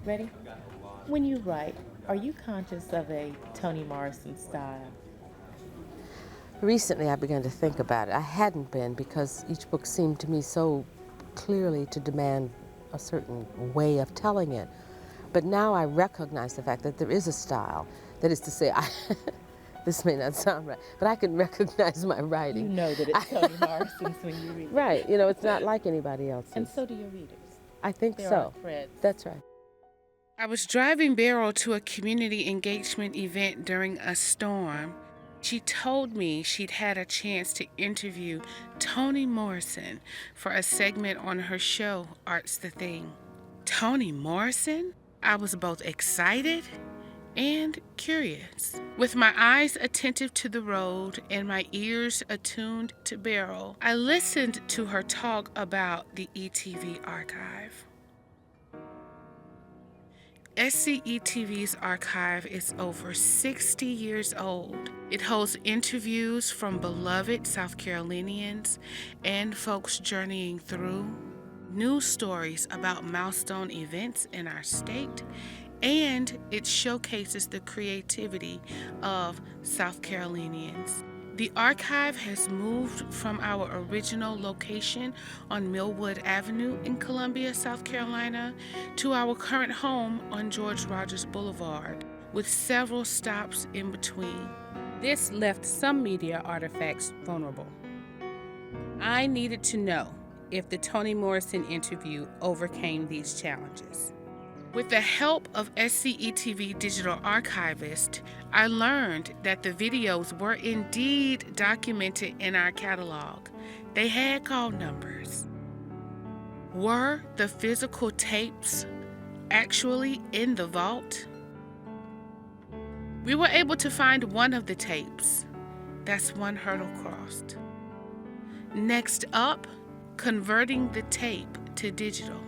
Ready? When you write, are you conscious of a Toni Morrison style? Recently, I began to think about it. I hadn't been because each book seemed to me so clearly to demand a certain way of telling it. But now I recognize the fact that there is a style. That is to say, this may not sound right, but I can recognize my writing. You know that it's Toni Morrison's when you read it. Right, you know, it's not like anybody else's. And so do your readers. I think There so. are threads. That's right. I was driving Beryl to a community engagement event during a storm. She told me she'd had a chance to interview Toni Morrison for a segment on her show, Art's the Thing. Toni Morrison? I was both excited and curious. With my eyes attentive to the road and my ears attuned to Beryl, I listened to her talk about the ETV archive. SCETV's archive is over 60 years old. It holds interviews from beloved South Carolinians and folks journeying through, news stories about milestone events in our state, and it showcases the creativity of South Carolinians. The archive has moved from our original location on Millwood Avenue in Columbia, South Carolina, to our current home on George Rogers Boulevard, with several stops in between. This left some media artifacts vulnerable. I needed to know if the Toni Morrison interview overcame these challenges. With the help of SCETV digital archivist, I learned that the videos were indeed documented in our catalog. They had call numbers. Were the physical tapes actually in the vault? We were able to find one of the tapes. That's one hurdle crossed. Next up, converting the tape to digital.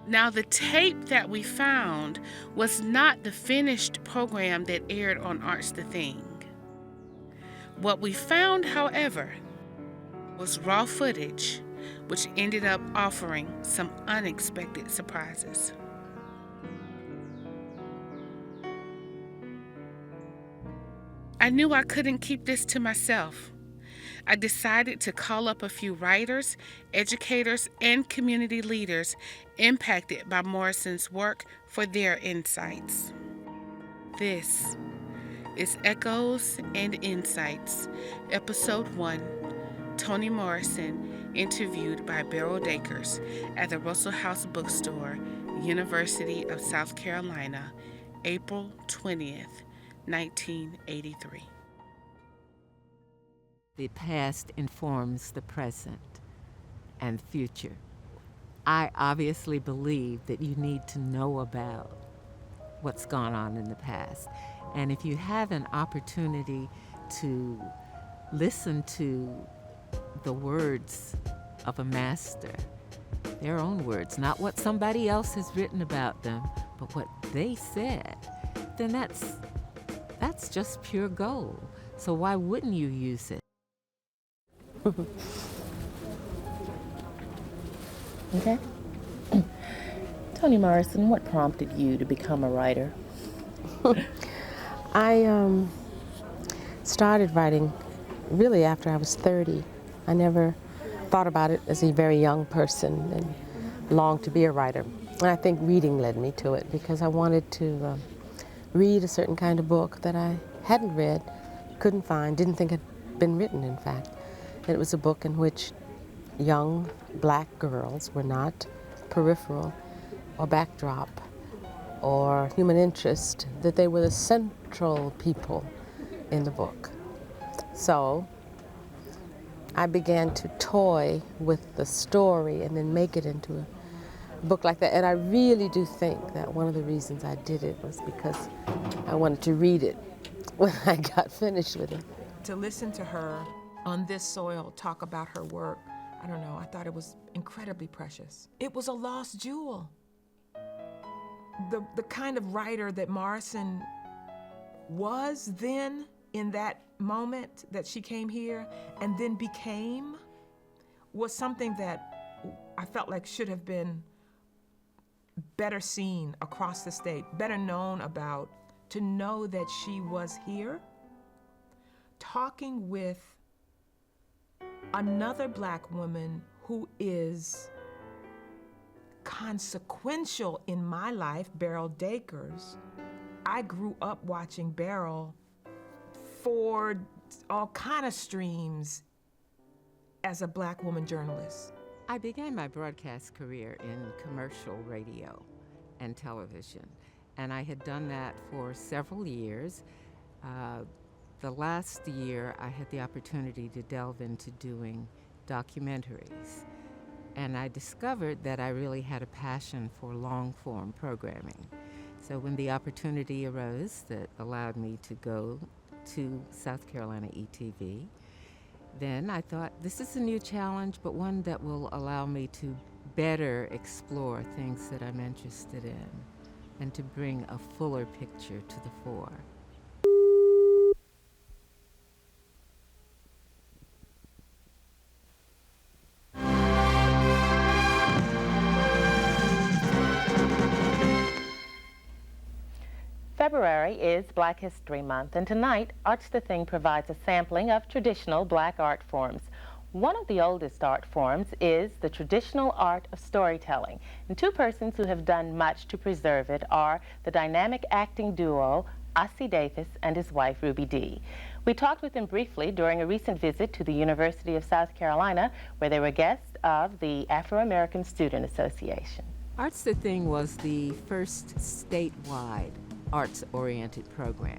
Now, the tape that we found was not the finished program that aired on Art's the Thing. What we found, however, was raw footage, which ended up offering some unexpected surprises. I knew I couldn't keep this to myself. I decided to call up a few writers, educators, and community leaders impacted by Morrison's work for their insights. This is Echoes and Insights, Episode 1, Toni Morrison, interviewed by Beryl Dakers at the Russell House Bookstore, University of South Carolina, April 20th, 1983. The past informs the present and future. I obviously believe that you need to know about what's gone on in the past. And if you have an opportunity to listen to the words of a master, their own words, not what somebody else has written about them, but what they said, then that's just pure gold. So why wouldn't you use it? Okay. Toni Morrison, what prompted you to become a writer? I started writing really after I was 30. I never thought about it as a very young person and longed to be a writer. And I think reading led me to it because I wanted to read a certain kind of book that I hadn't read, couldn't find, didn't think had been written, in fact. And it was a book in which young black girls were not peripheral or backdrop or human interest, that they were the central people in the book. So I began to toy with the story and then make it into a book like that. And I really do think that one of the reasons I did it was because I wanted to read it when I got finished with it. To listen to her on this soil talk about her work, I don't know, I thought it was incredibly precious. It was a lost jewel. The kind of writer that Morrison was then, in that moment that she came here and then became, was something that I felt like should have been better seen across the state, better known about, to know that she was here talking with another Black woman who is consequential in my life, Beryl Dakers. I grew up watching Beryl for all kind of streams as a Black woman journalist. I began my broadcast career in commercial radio and television, and I had done that for several years. The last year, I had the opportunity to delve into doing documentaries, and I discovered that I really had a passion for long-form programming. So when the opportunity arose that allowed me to go to South Carolina ETV, then I thought, this is a new challenge, but one that will allow me to better explore things that I'm interested in and to bring a fuller picture to the fore. February is Black History Month, and tonight, Arts the Thing provides a sampling of traditional Black art forms. One of the oldest art forms is the traditional art of storytelling, and two persons who have done much to preserve it are the dynamic acting duo Ossie Davis and his wife Ruby Dee. We talked with them briefly during a recent visit to the University of South Carolina, where they were guests of the Afro-American Student Association. Arts the Thing was the first statewide arts-oriented program,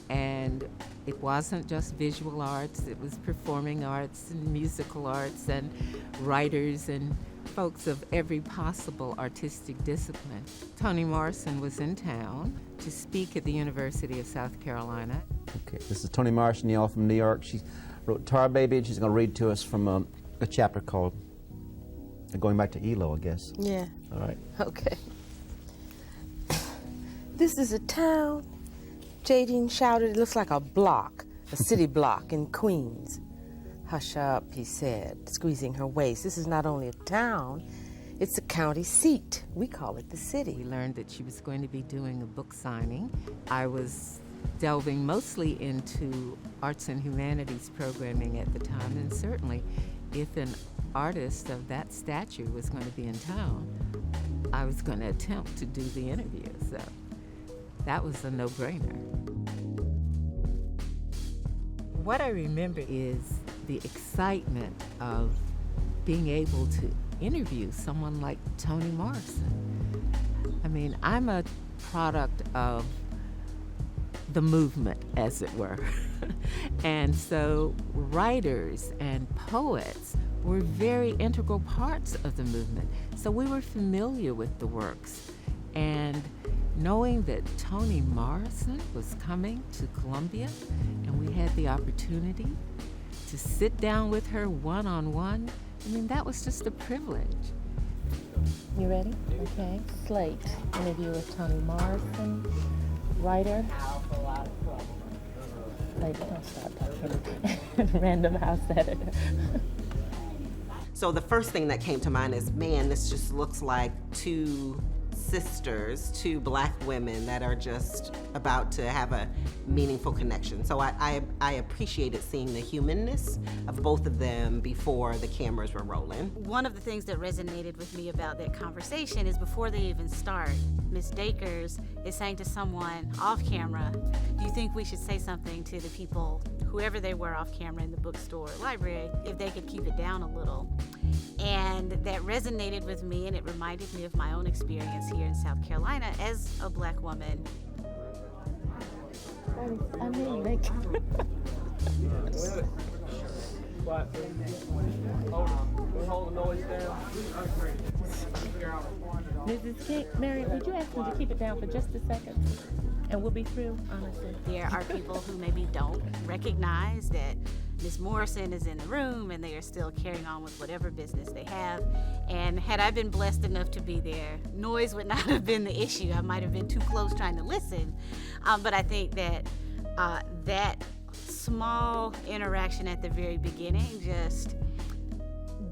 and it wasn't just visual arts, it was performing arts and musical arts and writers and folks of every possible artistic discipline. Toni Morrison was in town to speak at the University of South Carolina. Okay, this is Toni Morrison, y'all, from New York. She wrote Tar Baby, and she's going to read to us from a chapter called Going Back to ELO, I guess. Yeah. All right. Okay. This is a town, Jadine shouted. It looks like a block, a city block in Queens. Hush up, he said, squeezing her waist. This is not only a town, it's a county seat. We call it the city. We learned that she was going to be doing a book signing. I was delving mostly into arts and humanities programming at the time, and certainly if an artist of that stature was going to be in town, I was going to attempt to do the interview, so that was a no-brainer. What I remember is the excitement of being able to interview someone like Toni Morrison. I mean, I'm a product of the movement, as it were. And so writers and poets were very integral parts of the movement. So we were familiar with the works. And knowing that Toni Morrison was coming to Columbia and we had the opportunity to sit down with her one-on-one, I mean, that was just a privilege. You ready? Okay. Slate, interview with Toni Morrison, writer. Lady, don't start talking. Random House editor. So the first thing that came to mind is, man, this just looks like two sisters, two Black women that are just about to have a meaningful connection. So I appreciated seeing the humanness of both of them before the cameras were rolling. One of the things that resonated with me about that conversation is before they even start, Ms. Dakers is saying to someone off camera, do you think we should say something to the people, whoever they were off camera in the bookstore or library, if they could keep it down a little? And that resonated with me, and it reminded me of my own experience here in South Carolina as a Black woman. I mean, like... Hold the noise down. Mrs. King, Mary, would you ask them to keep it down for just a second? And we'll be through, honestly. There are people who maybe don't recognize that Ms. Morrison is in the room and they are still carrying on with whatever business they have. And had I been blessed enough to be there, noise would not have been the issue. I might have been too close trying to listen. But I think that that small interaction at the very beginning just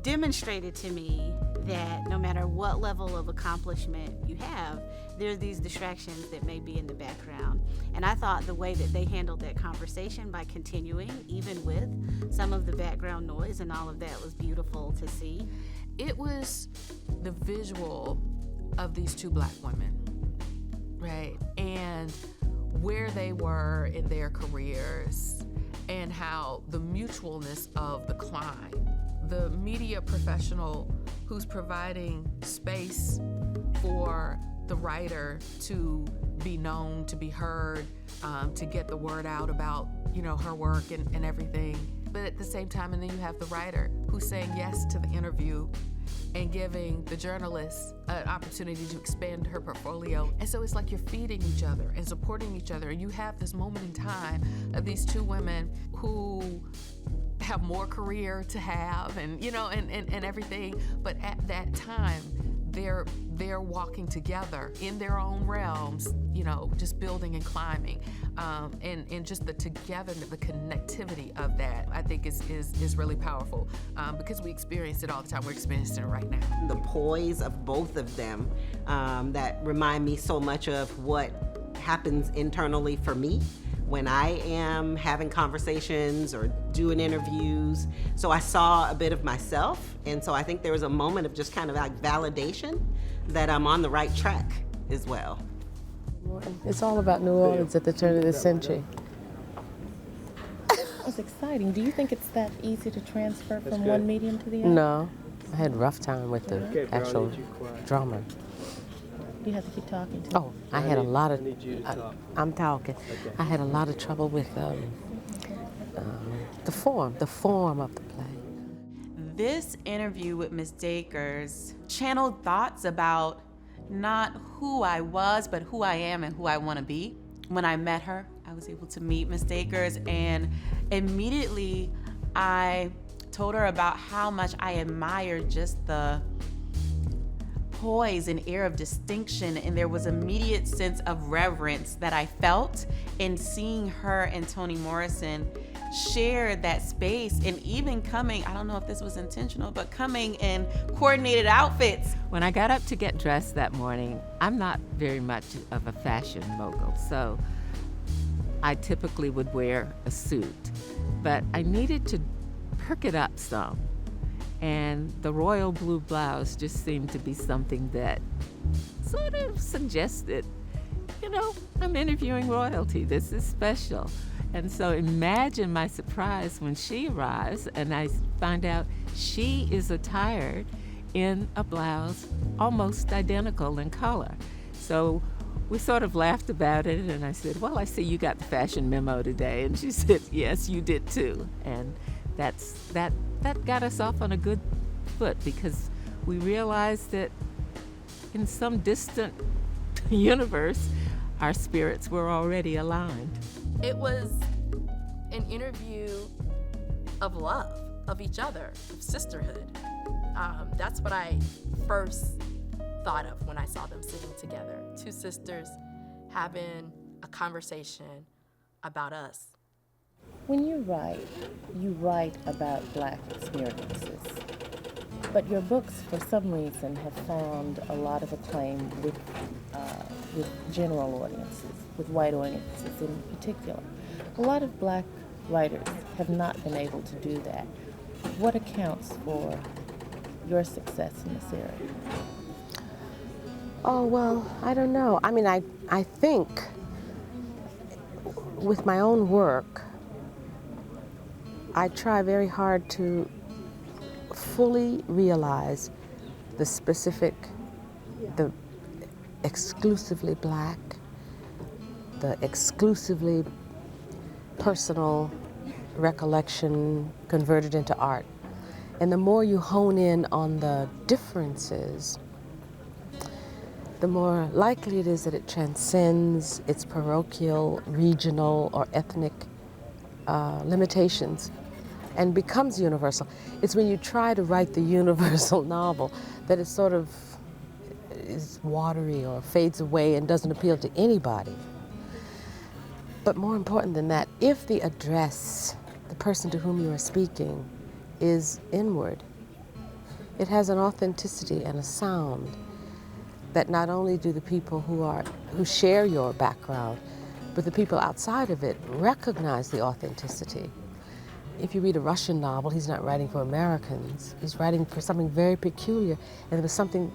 demonstrated to me that no matter what level of accomplishment you have, there are these distractions that may be in the background. And I thought the way that they handled that conversation by continuing, even with some of the background noise and all of that, was beautiful to see. It was the visual of these two Black women, right? And where they were in their careers and how the mutualness of the climb. The media professional who's providing space for the writer to be known, to be heard, to get the word out about, her work and everything. But at the same time, and then you have the writer who's saying yes to the interview and giving the journalist an opportunity to expand her portfolio. And so it's like you're feeding each other and supporting each other. And you have this moment in time of these two women who have more career to have and everything. But at that time, they're walking together in their own realms, just building and climbing. And just the togetherness, the connectivity of that, I think is really powerful because we experience it all the time. We're experiencing it right now. The poise of both of them that remind me so much of what happens internally for me when I am having conversations or doing interviews. So I saw a bit of myself, and so I think there was a moment of just kind of like validation that I'm on the right track as well. It's all about New Orleans at the turn of the century. It's exciting. Do you think it's that easy to transfer from one medium to the other? No, I had a rough time with the actual drummer. You have to keep talking to Oh, I had a lot of, I'm talking. Okay. I had a lot of trouble with the form of the play. This interview with Ms. Dakers channeled thoughts about not who I was, but who I am and who I want to be. When I met her, I was able to meet Ms. Dakers, and immediately I told her about how much I admired just the poise and air of distinction, and there was immediate sense of reverence that I felt in seeing her and Toni Morrison share that space, and even coming, I don't know if this was intentional, but coming in coordinated outfits. When I got up to get dressed that morning, I'm not very much of a fashion mogul, so I typically would wear a suit, but I needed to perk it up some. And the royal blue blouse just seemed to be something that sort of suggested, I'm interviewing royalty. This is special. And so imagine my surprise when she arrives and I find out she is attired in a blouse almost identical in color. So we sort of laughed about it, and I said, well, I see you got the fashion memo today. And she said, yes, you did too. And that got us off on a good foot because we realized that in some distant universe, our spirits were already aligned. It was an interview of love, of each other, of sisterhood. That's what I first thought of when I saw them sitting together. Two sisters having a conversation about us. When you write about Black experiences, but your books, for some reason, have found a lot of acclaim with general audiences, with white audiences in particular. A lot of Black writers have not been able to do that. What accounts for your success in this area? Oh, well, I don't know. I mean, I think with my own work, I try very hard to fully realize the specific, the exclusively Black, the exclusively personal recollection converted into art. And the more you hone in on the differences, the more likely it is that it transcends its parochial, regional, or ethnic limitations and becomes universal. It's when you try to write the universal novel that it sort of is watery or fades away and doesn't appeal to anybody. But more important than that, if the address, the person to whom you are speaking, is inward, It has an authenticity and a sound that not only do the people who share your background, but the people outside of it recognize the authenticity. If you read a Russian novel, he's not writing for Americans. He's writing for something very peculiar, and it was something,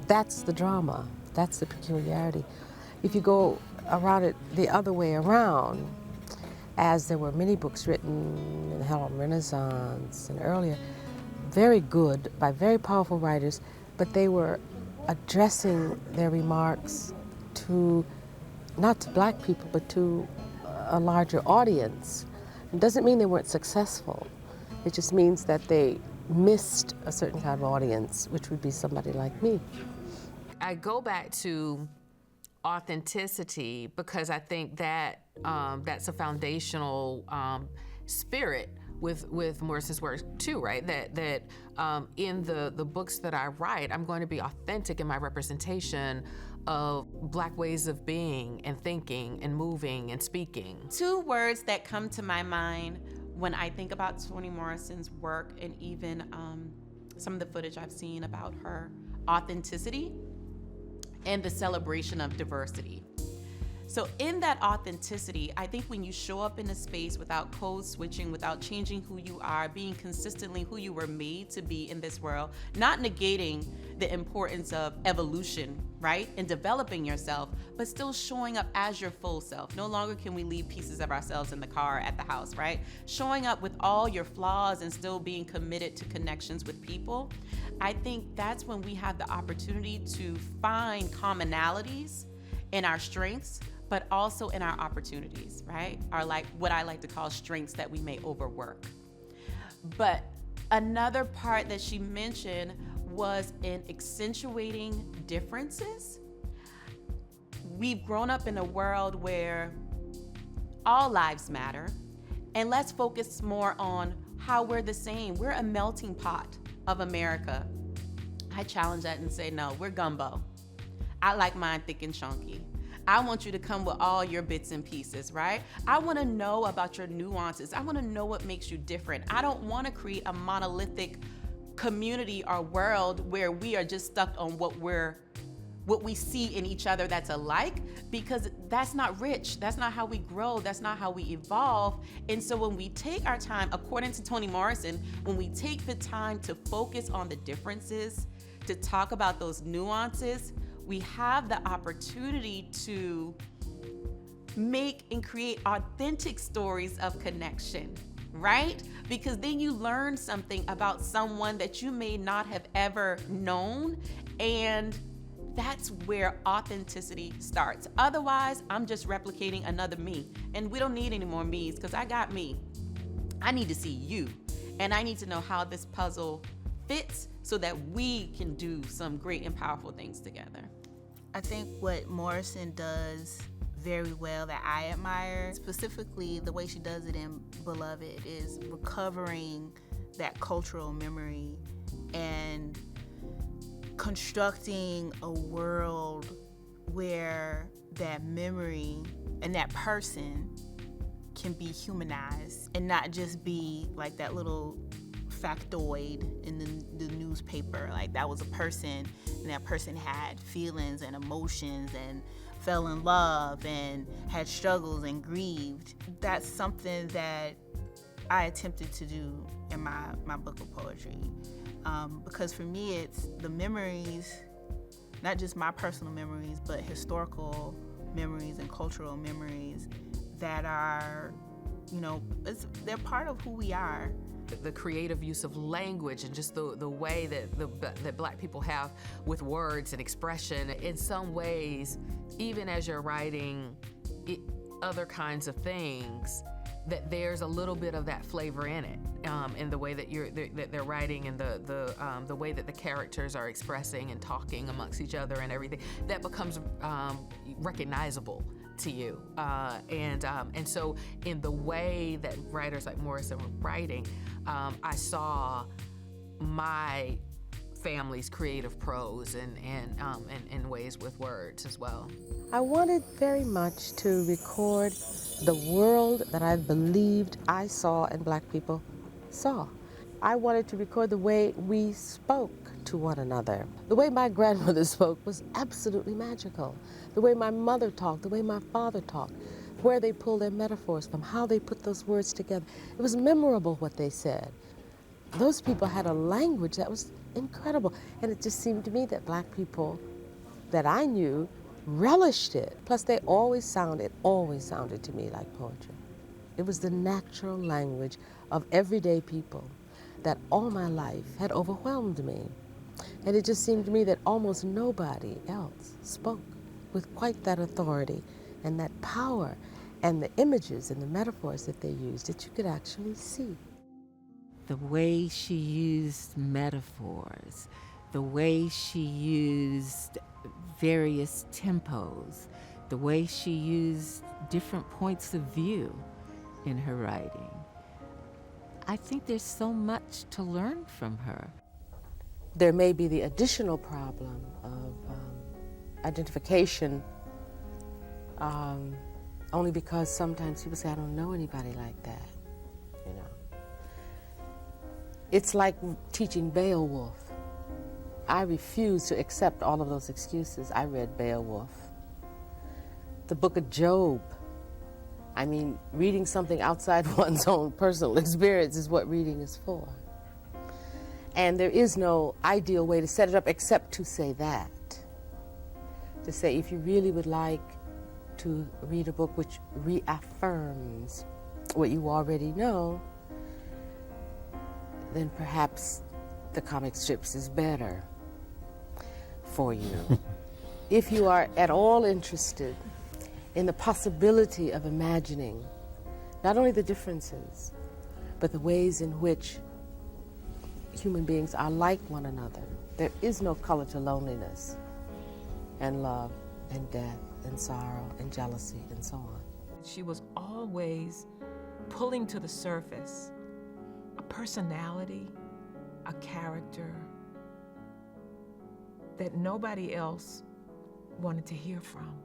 that's the drama, that's the peculiarity. If you go around it the other way around, as there were many books written in the Harlem Renaissance and earlier, very good, by very powerful writers, but they were addressing their remarks to, not to black people, but to a larger audience. It doesn't mean they weren't successful. It just means that they missed a certain kind of audience, which would be somebody like me. I go back to authenticity because I think that that's a foundational spirit with Morrison's work too, right? That in the books that I write, I'm going to be authentic in my representation of Black ways of being and thinking and moving and speaking. Two words that come to my mind when I think about Toni Morrison's work and even some of the footage I've seen about her: authenticity and the celebration of diversity. So in that authenticity, I think when you show up in a space without code switching, without changing who you are, being consistently who you were made to be in this world, not negating the importance of evolution, right? And developing yourself, but still showing up as your full self. No longer can we leave pieces of ourselves in the car at the house, right? Showing up with all your flaws and still being committed to connections with people. I think that's when we have the opportunity to find commonalities in our strengths, but also in our opportunities, right? Are like what I like to call strengths that we may overwork. But another part that she mentioned was in accentuating differences. We've grown up in a world where all lives matter, and let's focus more on how we're the same. We're a melting pot of America. I challenge that and say, no, we're gumbo. I like mine thick and chunky. I want you to come with all your bits and pieces, right? I want to know about your nuances. I want to know what makes you different. I don't want to create a monolithic community or world where we are just stuck on what we see in each other that's alike, because that's not rich. That's not how we grow. That's not how we evolve. And so when we take our time, according to Toni Morrison, when we take the time to focus on the differences, to talk about those nuances, we have the opportunity to make and create authentic stories of connection, right? Because then you learn something about someone that you may not have ever known, and that's where authenticity starts. Otherwise, I'm just replicating another me, and we don't need any more me's because I got me. I need to see you, and I need to know how this puzzle fits so that we can do some great and powerful things together. I think what Morrison does very well that I admire, specifically the way she does it in Beloved, is recovering that cultural memory and constructing a world where that memory and that person can be humanized and not just be like that little factoid in the newspaper. Like, that was a person, and that person had feelings and emotions and fell in love and had struggles and grieved. That's something that I attempted to do in my book of poetry. Because for me, it's the memories, not just my personal memories, but historical memories and cultural memories that are, they're part of who we are. The creative use of language and just the way that Black people have with words and expression, in some ways, even as you're writing other kinds of things, that there's a little bit of that flavor in it, in the way that they're writing, and the way that the characters are expressing and talking amongst each other and everything, that becomes recognizable to you, and so in the way that writers like Morrison were writing, I saw my family's creative prose and ways with words as well. I wanted very much to record the world that I believed I saw and Black people saw. I wanted to record the way we spoke to one another. The way my grandmother spoke was absolutely magical. The way my mother talked, the way my father talked, where they pulled their metaphors from, how they put those words together. It was memorable what they said. Those people had a language that was incredible. And it just seemed to me that black people that I knew relished it. Plus they always sounded to me like poetry. It was the natural language of everyday people that all my life had overwhelmed me. And it just seemed to me that almost nobody else spoke with quite that authority and that power and the images and the metaphors that they used that you could actually see. The way she used metaphors, the way she used various tempos, the way she used different points of view in her writing. I think there's so much to learn from her. There may be the additional problem of identification, only because sometimes people say, I don't know anybody like that, you know. It's like teaching Beowulf. I refuse to accept all of those excuses. I read Beowulf. The book of Job. I mean, reading something outside one's own personal experience is what reading is for. And there is no ideal way to set it up except to say that. To say, if you really would like to read a book which reaffirms what you already know, then perhaps the comic strips is better for you. If you are at all interested in the possibility of imagining not only the differences, but the ways in which human beings are like one another. There is no color to loneliness and love and death and sorrow and jealousy and so on. She was always pulling to the surface a personality, a character that nobody else wanted to hear from.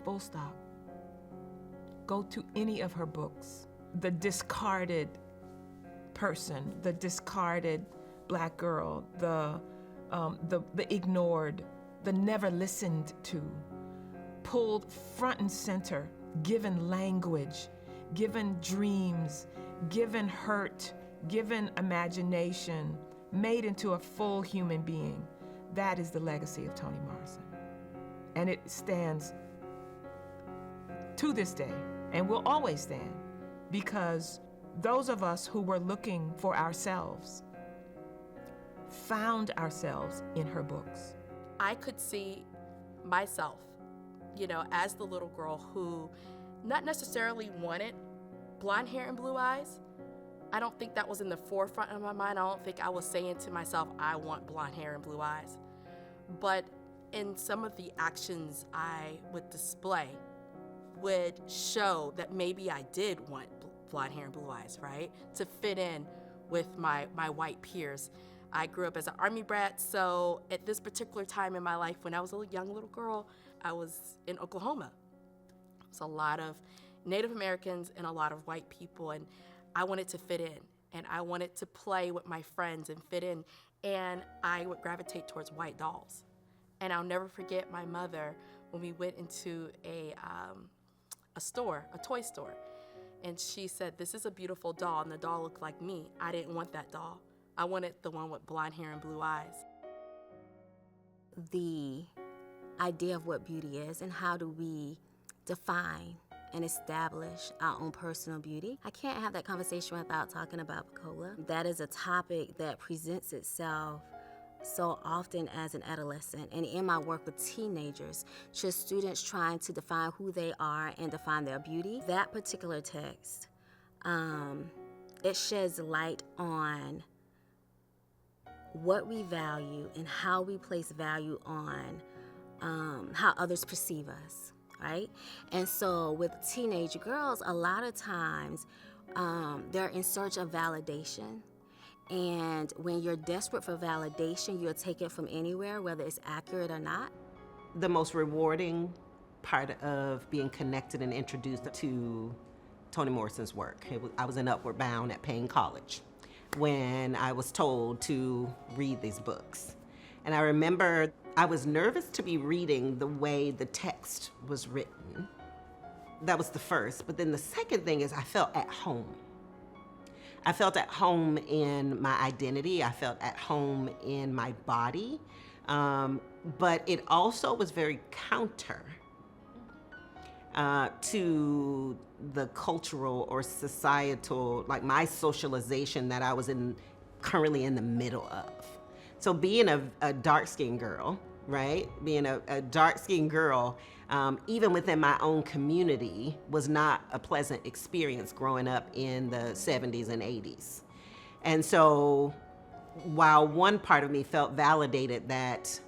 Full stop. Go to any of her books. The discarded person, the discarded black girl, the ignored, the never listened to, pulled front and center, given language, given dreams, given hurt, given imagination, made into a full human being. That is the legacy of Toni Morrison. And it stands to this day, and will always stand, because those of us who were looking for ourselves found ourselves in her books. I could see myself, you know, as the little girl who not necessarily wanted blonde hair and blue eyes. I don't think that was in the forefront of my mind. I don't think I was saying to myself, I want blonde hair and blue eyes. But in some of the actions I would display would show that maybe I did want blonde hair and blue eyes, right? To fit in with my white peers. I grew up as an Army brat, so at this particular time in my life, when I was a young little girl, I was in Oklahoma. It was a lot of Native Americans and a lot of white people, and I wanted to fit in, and I wanted to play with my friends and fit in, and I would gravitate towards white dolls. And I'll never forget my mother when we went into a store, a toy store, and she said, this is a beautiful doll, and the doll looked like me. I didn't want that doll. I wanted the one with blonde hair and blue eyes. The idea of what beauty is and how do we define and establish our own personal beauty. I can't have that conversation without talking about Pecola. That is a topic that presents itself so often as an adolescent, and in my work with teenagers, just students trying to define who they are and define their beauty. That particular text, it sheds light on what we value and how we place value on how others perceive us, right? And so with teenage girls, a lot of times they're in search of validation. And when you're desperate for validation, you'll take it from anywhere, whether it's accurate or not. The most rewarding part of being connected and introduced to Toni Morrison's work. I was in Upward Bound at Payne College when I was told to read these books. And I remember I was nervous to be reading the way the text was written. That was the first. But then the second thing is I felt at home. I felt at home in my identity. I felt at home in my body. But it also was very counter to the cultural or societal, like my socialization that I was currently in the middle of. So being a dark-skinned girl, right? Being a dark-skinned girl, even within my own community, was not a pleasant experience growing up in the 70s and 80s. And so while one part of me felt validated that,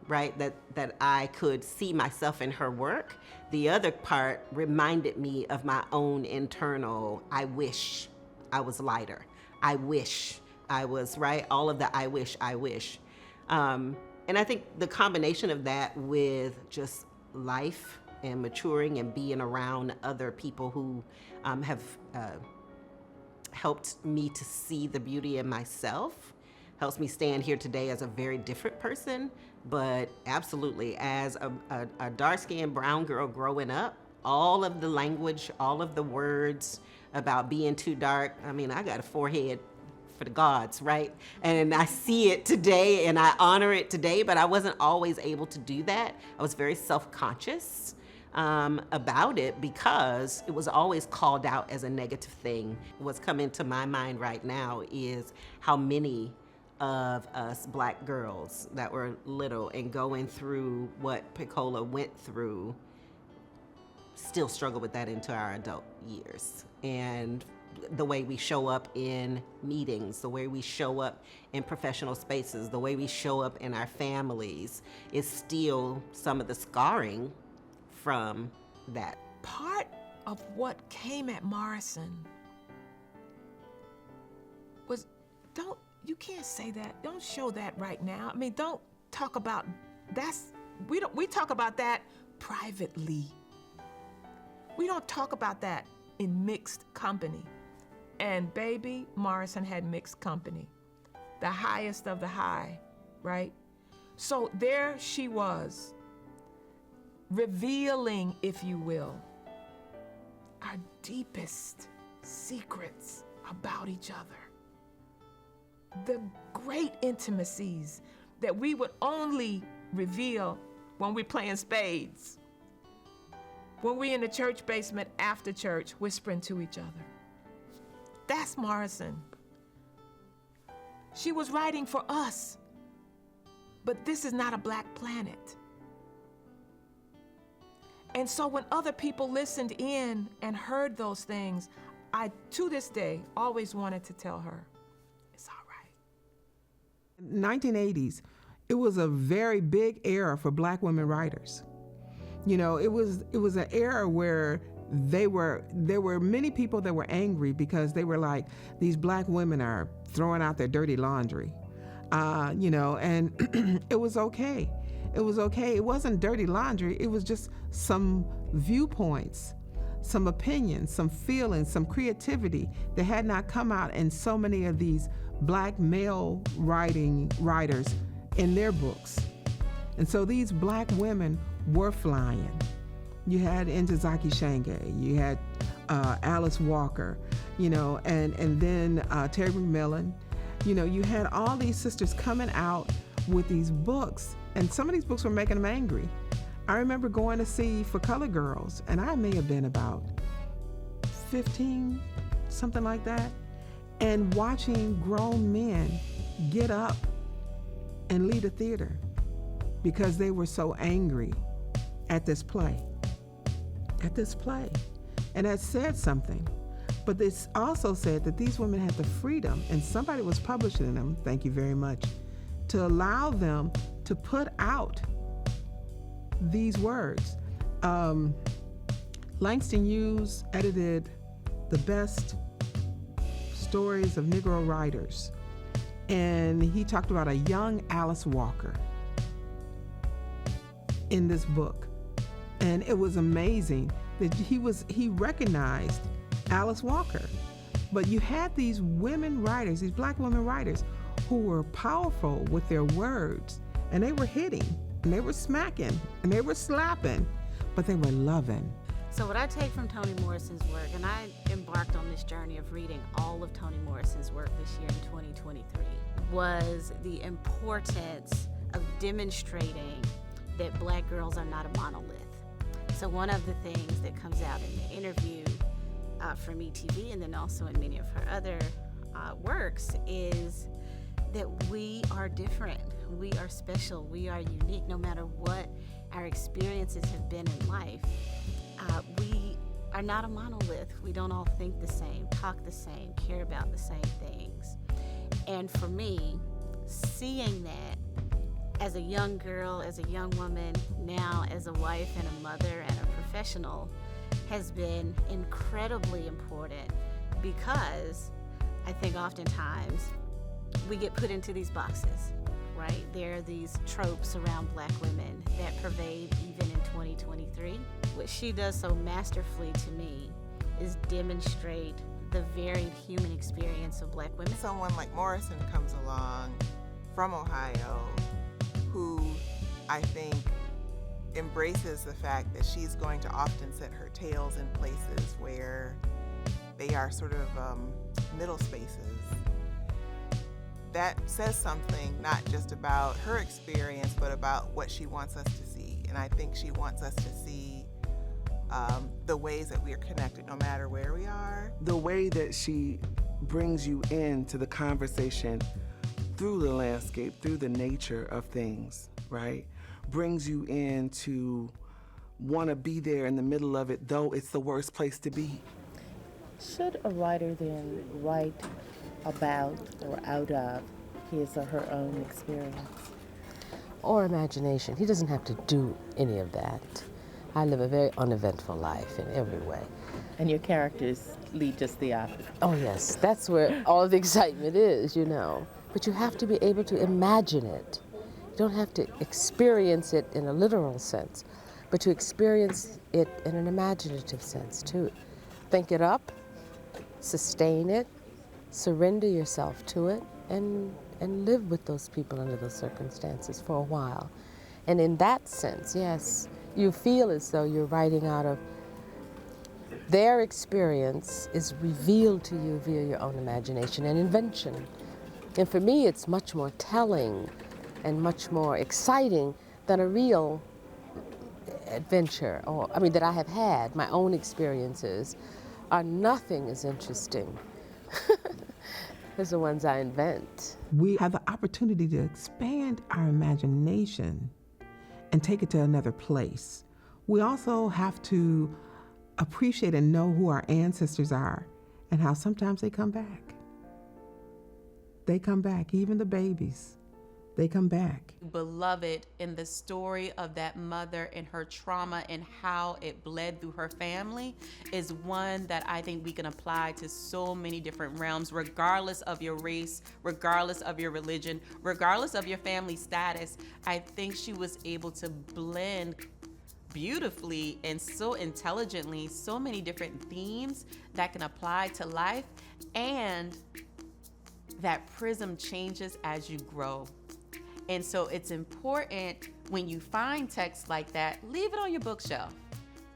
right, that I could see myself in her work, the other part reminded me of my own internal, I wish I was lighter. I wish I was, right? All of the I wish. And I think the combination of that with just life and maturing and being around other people who have helped me to see the beauty in myself helps me stand here today as a very different person. But absolutely, as a dark-skinned brown girl growing up, all of the language, all of the words about being too dark, I mean, I got a forehead for the gods, right? And I see it today and I honor it today, but I wasn't always able to do that. I was very self-conscious about it because it was always called out as a negative thing. What's coming to my mind right now is how many of us Black girls that were little and going through what Pecola went through still struggle with that into our adult years. And the way we show up in meetings, the way we show up in professional spaces, the way we show up in our families is still some of the scarring from that. Part of what came at Morrison was, you can't say that. Don't show that right now. I mean, don't talk about we talk about that privately. We don't talk about that in mixed company. And baby, Morrison had mixed company. The highest of the high, right? So there she was, revealing, if you will, our deepest secrets about each other. The great intimacies that we would only reveal when we're playing spades, when we're in the church basement after church whispering to each other. That's Morrison. She was writing for us, but this is not a Black planet. And so when other people listened in and heard those things, I, to this day, always wanted to tell her, it's all right. 1980s, it was a very big era for Black women writers. You know, it was an era where there were many people that were angry because they were like, these Black women are throwing out their dirty laundry, you know, and it was okay. It was okay. It wasn't dirty laundry. It was just some viewpoints, some opinions, some feelings, some creativity that had not come out in so many of these Black male writers in their books. And so these Black women were flying. You had Ntozake Shange, you had Alice Walker, you know, and then Terry McMillan. You know, you had all these sisters coming out with these books, and some of these books were making them angry. I remember going to see For Colored Girls, and I may have been about 15, something like that, and watching grown men get up and lead a theater because they were so angry at this play. And that said something. But this also said that these women had the freedom, and somebody was publishing them, thank you very much, to allow them to put out these words. Langston Hughes edited the best stories of Negro writers, and he talked about a young Alice Walker in this book. And it was amazing that he recognized Alice Walker. But you had these women writers, these black women writers, who were powerful with their words, and they were hitting, and they were smacking, and they were slapping, but they were loving. So what I take from Toni Morrison's work, and I embarked on this journey of reading all of Toni Morrison's work this year in 2023, was the importance of demonstrating that black girls are not a monolith. So one of the things that comes out in the interview from ETV, and then also in many of her other works, is that we are different, we are special, we are unique, no matter what our experiences have been in life. We are not a monolith. We don't all think the same, talk the same, care about the same things. And for me, seeing that as a young girl, as a young woman, now as a wife and a mother and a professional, has been incredibly important, because I think oftentimes we get put into these boxes, right? There are these tropes around black women that pervade even in 2023. What she does so masterfully to me is demonstrate the varied human experience of black women. Someone like Morrison comes along from Ohio who I think embraces the fact that she's going to often set her tales in places where they are sort of middle spaces. That says something not just about her experience, but about what she wants us to see. And I think she wants us to see the ways that we are connected no matter where we are. The way that she brings you into the conversation through the landscape, through the nature of things, right? Brings you in to want to be there in the middle of it, though it's the worst place to be. Should a writer then write about or out of his or her own experience? Or imagination. He doesn't have to do any of that. I live a very uneventful life in every way. And your characters lead just the opposite. Oh yes, that's where all the excitement is, you know. But you have to be able to imagine it. You don't have to experience it in a literal sense, but to experience it in an imaginative sense too. Think it up, sustain it, surrender yourself to it, and live with those people under those circumstances for a while. And in that sense, yes, you feel as though you're writing out of their experience is revealed to you via your own imagination and invention. And for me, it's much more telling and much more exciting than a real adventure, or I mean, that I have had. My own experiences are nothing as interesting as the ones I invent. We have the opportunity to expand our imagination and take it to another place. We also have to appreciate and know who our ancestors are and how sometimes they come back. They come back, even the babies, they come back. Beloved, in the story of that mother and her trauma and how it bled through her family, is one that I think we can apply to so many different realms, regardless of your race, regardless of your religion, regardless of your family status. I think she was able to blend beautifully and so intelligently so many different themes that can apply to life, and that prism changes as you grow. And so it's important when you find text like that, leave it on your bookshelf.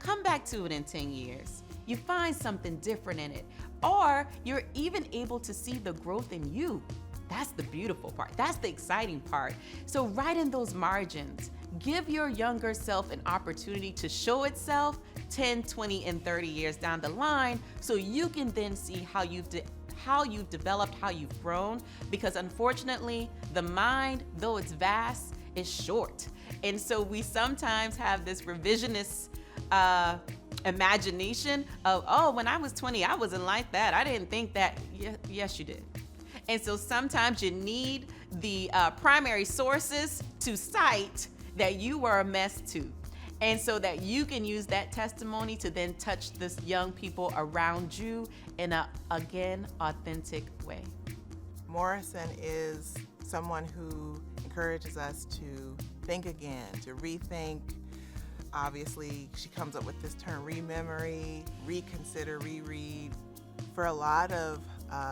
Come back to it in 10 years. You find something different in it, or you're even able to see the growth in you. That's the beautiful part. That's the exciting part. So write in those margins. Give your younger self an opportunity to show itself 10, 20, and 30 years down the line, so you can then see how you've developed, how you've grown, because unfortunately, the mind, though it's vast, is short. And so we sometimes have this revisionist imagination of, oh, when I was 20, I wasn't like that. I didn't think that. Yes, you did. And so sometimes you need the primary sources to cite that you were a mess too. And so that you can use that testimony to then touch this young people around you in a, again, authentic way. Morrison is someone who encourages us to think again, to rethink. Obviously, she comes up with this term, rememory, reconsider, reread. For a lot of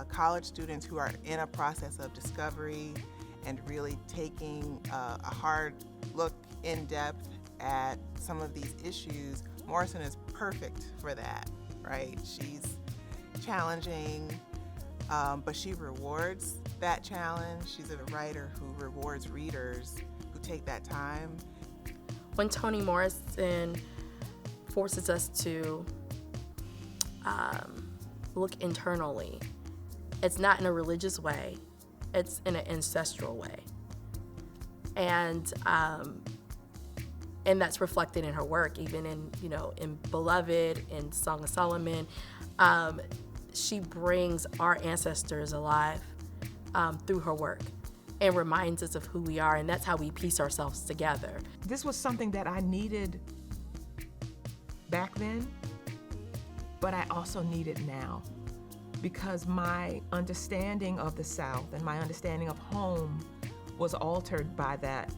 college students who are in a process of discovery and really taking a hard look in depth at some of these issues, Morrison is perfect for that, right? She's challenging, but she rewards that challenge. She's a writer who rewards readers who take that time. When Toni Morrison forces us to look internally, it's not in a religious way, it's in an ancestral way. And that's reflected in her work, even in Beloved, in Song of Solomon. She brings our ancestors alive through her work and reminds us of who we are, and that's how we piece ourselves together. This was something that I needed back then, but I also need it now, because my understanding of the South and my understanding of home was altered by that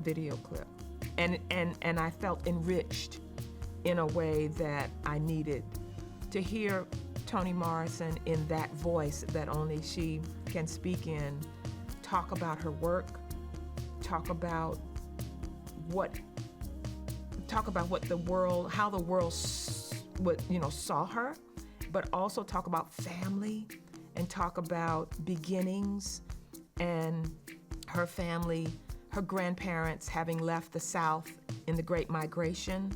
video clip. And I felt enriched in a way that I needed to hear Toni Morrison in that voice that only she can speak in, talk about her work, talk about what the world, how the world saw her, but also talk about family and talk about beginnings and her family, her grandparents having left the South in the Great Migration.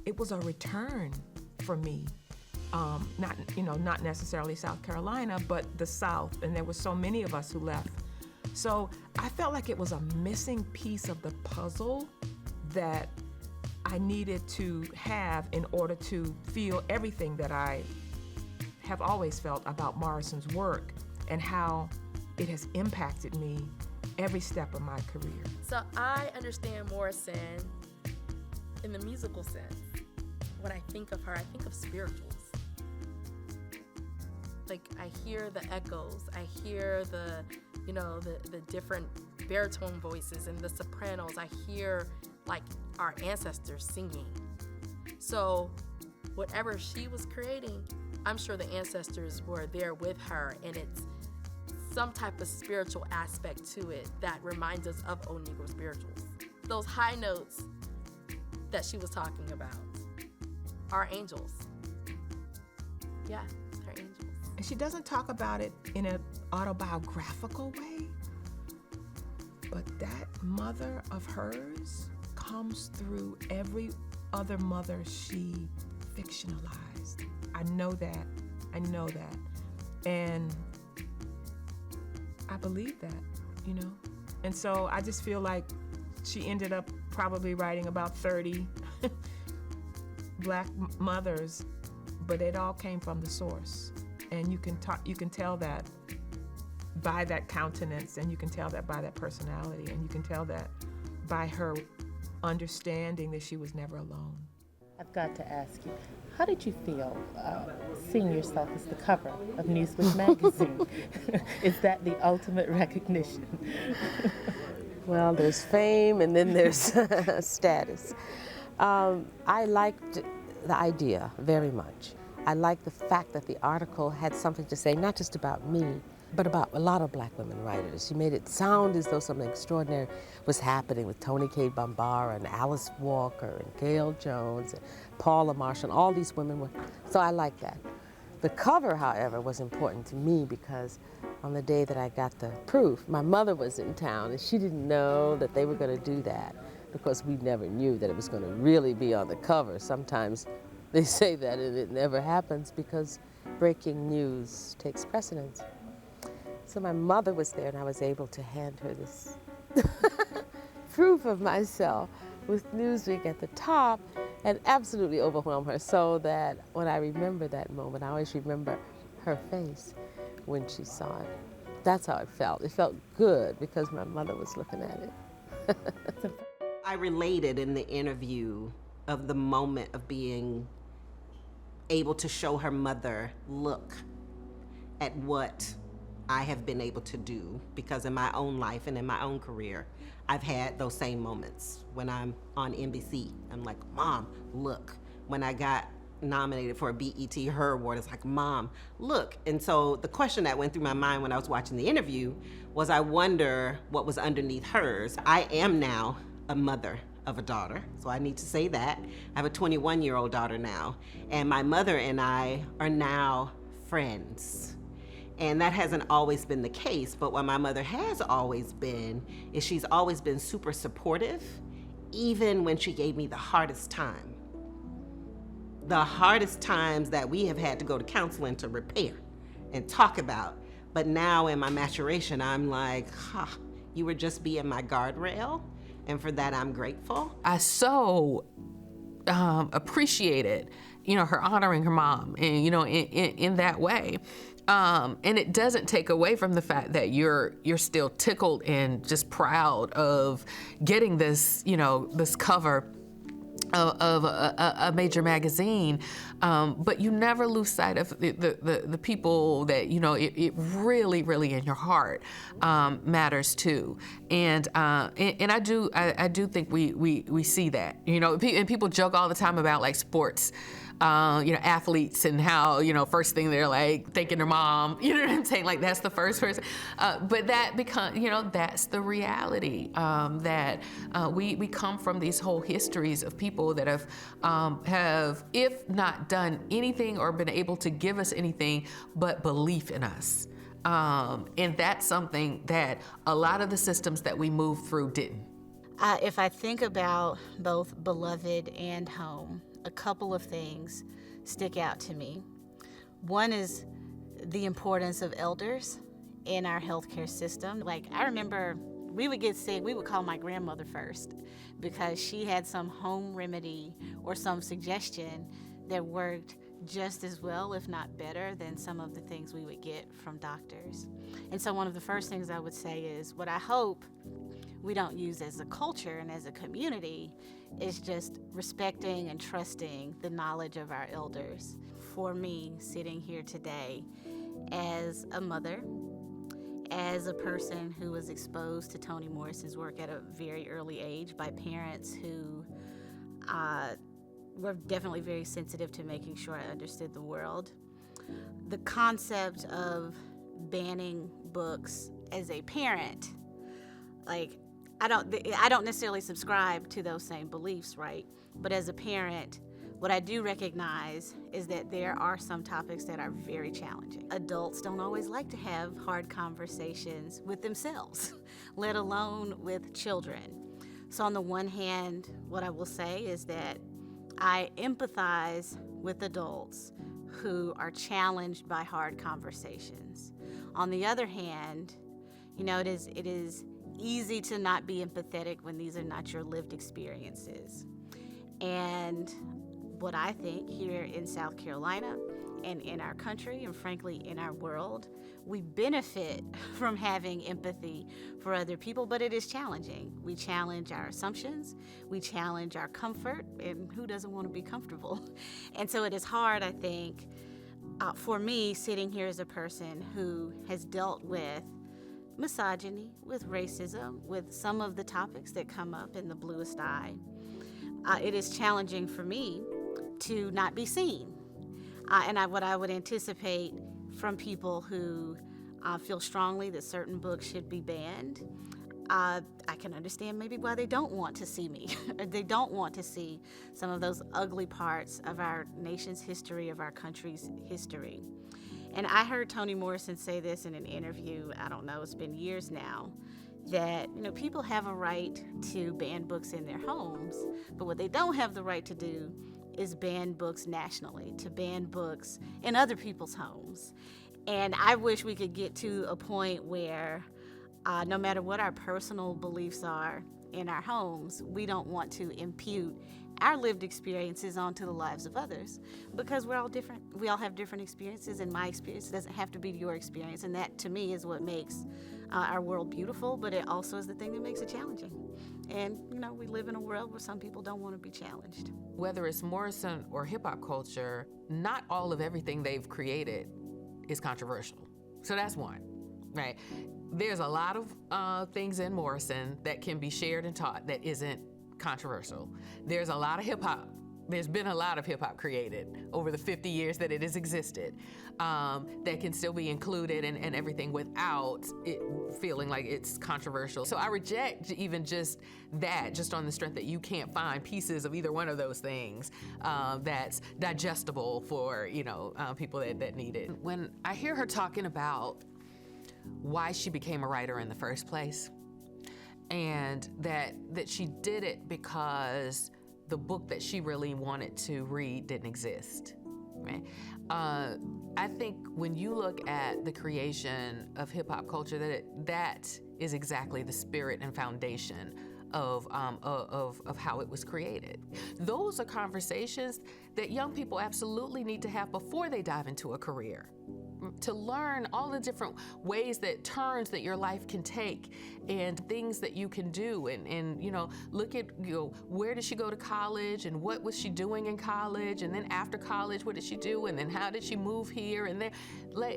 It was a return for me. Not necessarily South Carolina, but the South, and there were so many of us who left. So I felt like it was a missing piece of the puzzle that I needed to have in order to feel everything that I have always felt about Morrison's work and how it has impacted me every step of my career. So I understand Morrison in the musical sense. When I think of her, I think of spirituals. Like, I hear the echoes, I hear the different baritone voices and the sopranos. I hear like our ancestors singing. So whatever she was creating, I'm sure the ancestors were there with her, and it's some type of spiritual aspect to it that reminds us of Old Negro spirituals. Those high notes that she was talking about are angels. Yeah, they're angels. And she doesn't talk about it in an autobiographical way, but that mother of hers comes through every other mother she fictionalized. I know that. And I believe that, And so I just feel like she ended up probably writing about 30 Black mothers, but it all came from the source. And you can tell that by that countenance, and you can tell that by that personality, and you can tell that by her understanding that she was never alone. I've got to ask you, how did you feel seeing yourself as the cover of Newsweek magazine? Is that the ultimate recognition? Well, there's fame and then there's status. I liked the idea very much. I liked the fact that the article had something to say, not just about me, but about a lot of Black women writers. She made it sound as though something extraordinary was happening with Toni Cade Bambara and Alice Walker and Gail Jones and Paula Marshall, and all these women were, so I liked that. The cover, however, was important to me because on the day that I got the proof, my mother was in town and she didn't know that they were going to do that because we never knew that it was going to really be on the cover. Sometimes they say that and it never happens because breaking news takes precedence. So my mother was there and I was able to hand her this proof of myself with Newsweek at the top and absolutely overwhelm her, so that when I remember that moment, I always remember her face when she saw it. That's how it felt. It felt good because my mother was looking at it. I related in the interview of the moment of being able to show her mother, look at what I have been able to do, because in my own life and in my own career, I've had those same moments. When I'm on NBC, I'm like, Mom, look. When I got nominated for a BET Her Award. It's like, Mom, look. And so the question that went through my mind when I was watching the interview was, I wonder what was underneath hers. I am now a mother of a daughter, so I need to say that. I have a 21-year-old daughter now, and my mother and I are now friends. And that hasn't always been the case, but what my mother has always been is she's always been super supportive, even when she gave me the hardest time. The hardest times that we have had to go to counseling to repair and talk about. But now in my maturation, I'm like, you were just being my guardrail, and for that I'm grateful. I so appreciated, her honoring her mom, and in that way. And it doesn't take away from the fact that you're still tickled and just proud of getting this, this cover of a major magazine, but you never lose sight of the people that it really, really in your heart matters too. And I do think we see that, and people joke all the time about like sports. Athletes and how, first thing they're like thanking their mom, you know what I'm saying? Like that's the first person. But that becomes, that's the reality, that we come from these whole histories of people that have, if not done anything or been able to give us anything but belief in us. And that's something that a lot of the systems that we moved through didn't. If I think about both beloved and home, a couple of things stick out to me. One is the importance of elders in our healthcare system. Like, I remember we would get sick, we would call my grandmother first because she had some home remedy or some suggestion that worked just as well, if not better, than some of the things we would get from doctors. And so one of the first things I would say is what I hope we don't use as a culture and as a community is just respecting and trusting the knowledge of our elders. For me, sitting here today as a mother, as a person who was exposed to Toni Morrison's work at a very early age by parents who were definitely very sensitive to making sure I understood the world, the concept of banning books as a parent, like, I don't necessarily subscribe to those same beliefs, right? But as a parent, what I do recognize is that there are some topics that are very challenging. Adults don't always like to have hard conversations with themselves, let alone with children. So on the one hand, what I will say is that I empathize with adults who are challenged by hard conversations. On the other hand, it is easy to not be empathetic when these are not your lived experiences. And what I think here in South Carolina and in our country and frankly in our world, we benefit from having empathy for other people, but it is challenging. We challenge our assumptions, we challenge our comfort, and who doesn't want to be comfortable? And so it is hard, I think, for me sitting here as a person who has dealt with misogyny, with racism, with some of the topics that come up in the Bluest Eye. It is challenging for me to not be seen. What I would anticipate from people who feel strongly that certain books should be banned, I can understand maybe why they don't want to see me. Or they don't want to see some of those ugly parts of our nation's history, of our country's history. And I heard Toni Morrison say this in an interview, I don't know, it's been years now, that people have a right to ban books in their homes, but what they don't have the right to do is ban books nationally, to ban books in other people's homes. And I wish we could get to a point where no matter what our personal beliefs are in our homes, we don't want to impute our lived experiences onto the lives of others, because we're all different. We all have different experiences, and my experience doesn't have to be your experience, and that to me is what makes our world beautiful, but it also is the thing that makes it challenging. And we live in a world where some people don't want to be challenged. Whether it's Morrison or hip-hop culture, not all of everything they've created is controversial. So that's one, right? There's a lot of things in Morrison that can be shared and taught that isn't controversial. There's a lot of hip hop there's been a lot of hip hop created over the 50 years that it has existed, that can still be included and everything without it feeling like it's controversial. So I reject even just that, just on the strength that you can't find pieces of either one of those things that's digestible for, people that need it. When I hear her talking about why she became a writer in the first place, and that she did it because the book that she really wanted to read didn't exist, right? I think when you look at the creation of hip hop culture, that is exactly the spirit and foundation of how it was created. Those are conversations that young people absolutely need to have before they dive into a career, to learn all the different ways that turns that your life can take and things that you can do, and look at where did she go to college and what was she doing in college, and then after college what did she do, and then how did she move here, and then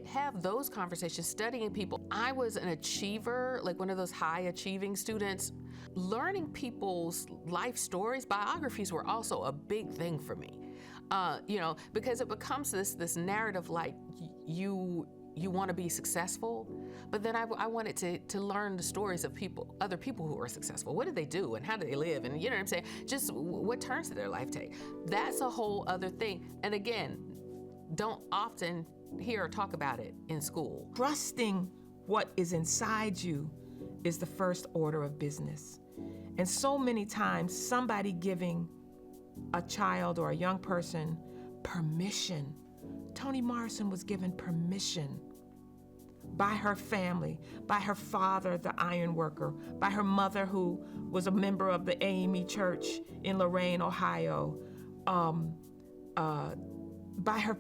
have those conversations, studying people. I was an achiever, like one of those high achieving students. Learning people's life stories, biographies were also a big thing for me. Because it becomes this narrative like you want to be successful, but then I wanted to learn the stories of other people who are successful. What did they do and how did they live? And you know what I'm saying? Just what turns did their life take? That's a whole other thing. And again, don't often hear or talk about it in school. Trusting what is inside you is the first order of business. And so many times somebody giving a child or a young person permission. Toni Morrison was given permission by her family, by her father, the iron worker, by her mother, who was a member of the AME Church in Lorain, Ohio, by her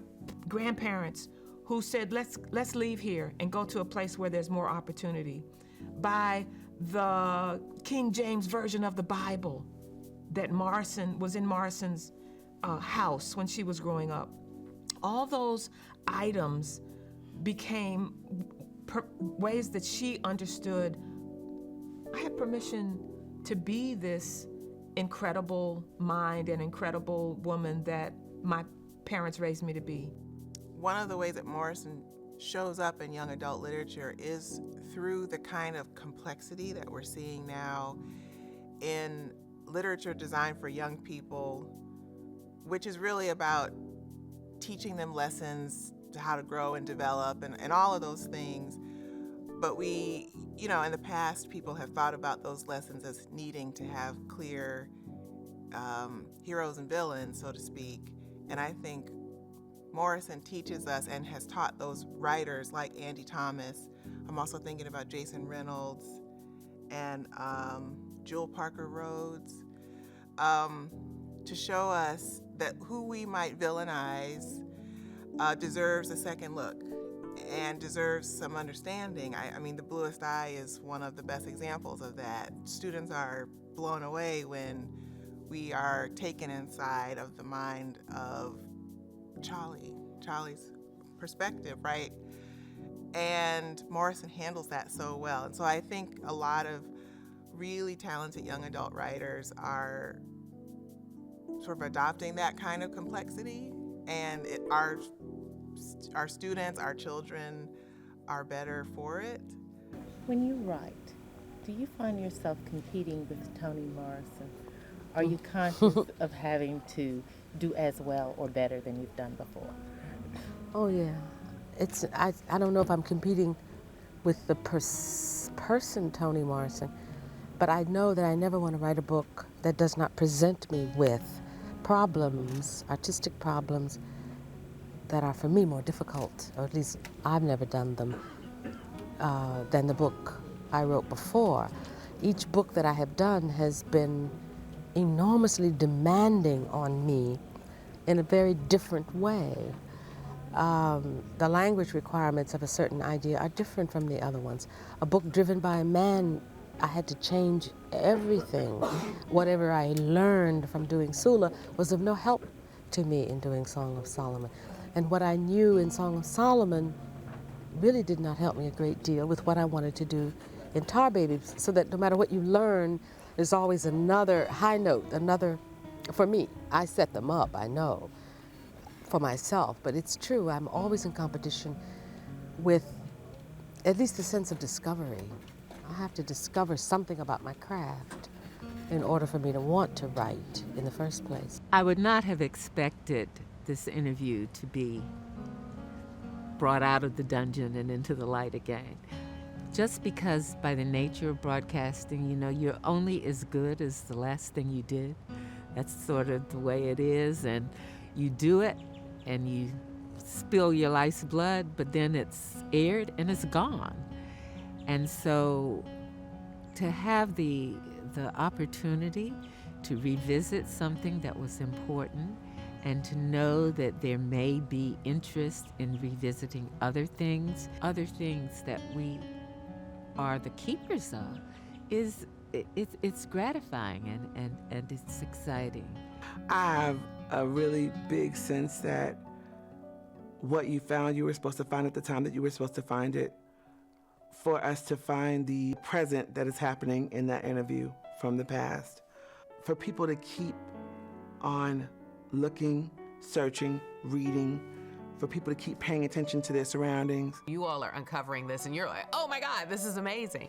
grandparents who said, let's leave here and go to a place where there's more opportunity, by the King James Version of the Bible that was in Morrison's house when she was growing up. All those items became ways that she understood, I have permission to be this incredible mind and incredible woman that my parents raised me to be. One of the ways that Morrison shows up in young adult literature is through the kind of complexity that we're seeing now in literature designed for young people, which is really about teaching them lessons to how to grow and develop and all of those things. But we, in the past, people have thought about those lessons as needing to have clear heroes and villains, so to speak. And I think Morrison teaches us and has taught those writers like Andy Thomas. I'm also thinking about Jason Reynolds and Jewel Parker Rhodes, to show us that who we might villainize deserves a second look and deserves some understanding. I mean, The Bluest Eye is one of the best examples of that. Students are blown away when we are taken inside of the mind of Charlie's perspective, right? And Morrison handles that so well. And so I think a lot of really talented young adult writers are sort of adopting that kind of complexity, and our students, our children are better for it. When you write, do you find yourself competing with Toni Morrison? Are you conscious of having to do as well or better than you've done before? Oh yeah, I don't know if I'm competing with the person Toni Morrison, but I know that I never want to write a book that does not present me with problems, artistic problems, that are for me more difficult, or at least I've never done them, than the book I wrote before. Each book that I have done has been enormously demanding on me in a very different way. The language requirements of a certain idea are different from the other ones. A book driven by a man, I had to change everything. Whatever I learned from doing Sula was of no help to me in doing Song of Solomon. And what I knew in Song of Solomon really did not help me a great deal with what I wanted to do in Tar Baby, so that no matter what you learn, there's always another high note, another For me, I set them up, I know, for myself, but it's true, I'm always in competition with at least a sense of discovery. I have to discover something about my craft in order for me to want to write in the first place. I would not have expected this interview to be brought out of the dungeon and into the light again. Just because by the nature of broadcasting, you know, you're only as good as the last thing you did. That's sort of the way it is, and you do it and you spill your life's blood, but then it's aired and it's gone. And so to have the opportunity to revisit something that was important and to know that there may be interest in revisiting other things that we are the keepers of, it's gratifying and it's exciting. I have a really big sense that what you found, you were supposed to find at the time that you were supposed to find it. For us to find the present that is happening in that interview from the past. For people to keep on looking, searching, reading, for people to keep paying attention to their surroundings. You all are uncovering this and you're like, oh my God, this is amazing.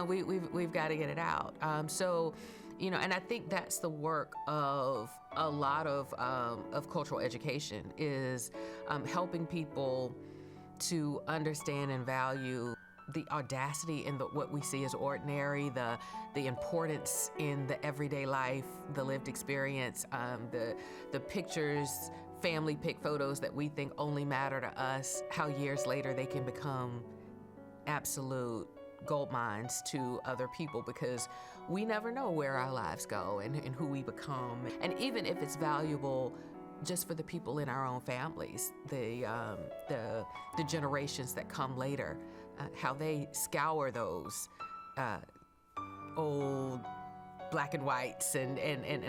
We've got to get it out. So, you know, and I think that's the work of a lot of cultural education is helping people to understand and value the audacity in what we see as ordinary, the importance in the everyday life, the lived experience, the pictures, family pic photos that we think only matter to us, how years later they can become absolute gold mines to other people because we never know where our lives go and who we become. And even if it's valuable just for the people in our own families, the generations that come later, how they scour those old black and whites and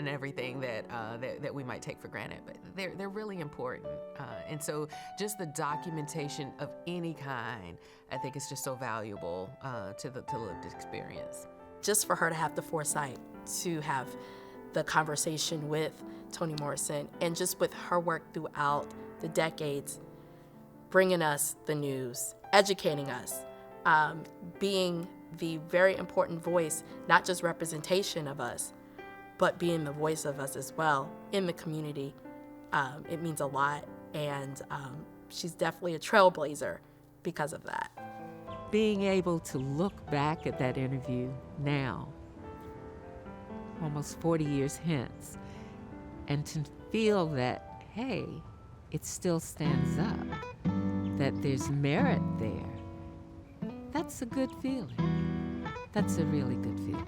everything that we might take for granted, but they're really important. And so just the documentation of any kind, I think is just so valuable to the lived experience. Just for her to have the foresight to have the conversation with Toni Morrison and just with her work throughout the decades, bringing us the news, educating us, being the very important voice, not just representation of us, but being the voice of us as well in the community. It means a lot, and she's definitely a trailblazer because of that. Being able to look back at that interview now, almost 40 years hence, and to feel that, hey, it still stands up, that there's merit there, that's a good feeling. That's a really good feeling.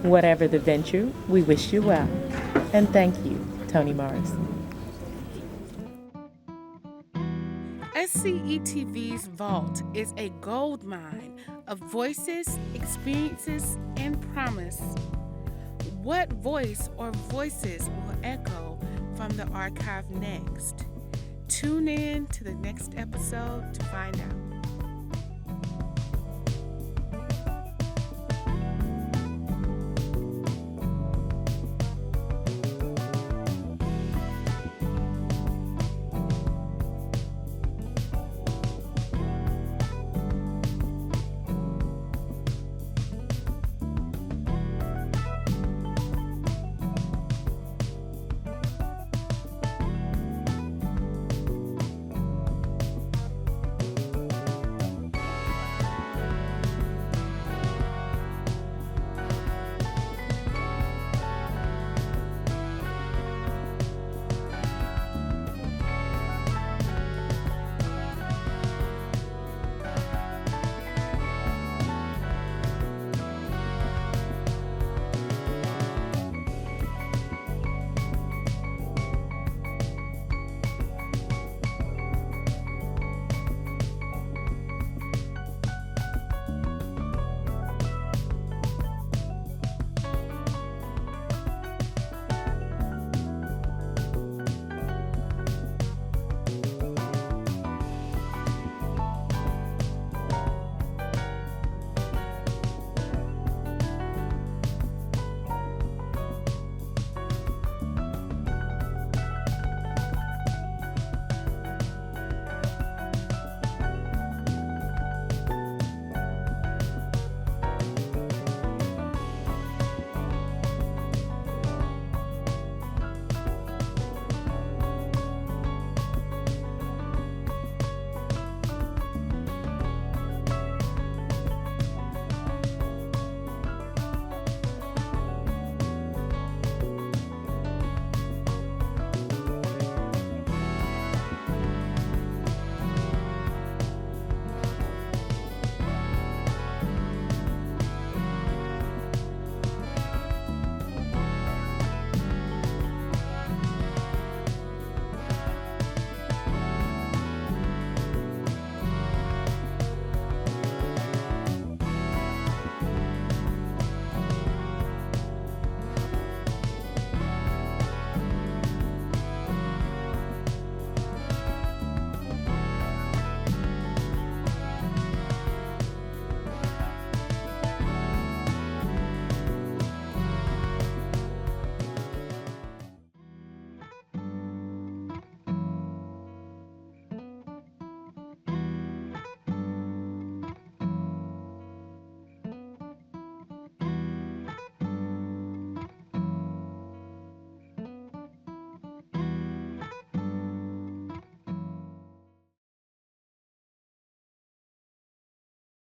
Whatever the venture, we wish you well. And thank you, Toni Morrison. SCETV's Vault is a gold mine of voices, experiences, and promise. What voice or voices will echo from the archive next? Tune in to the next episode to find out.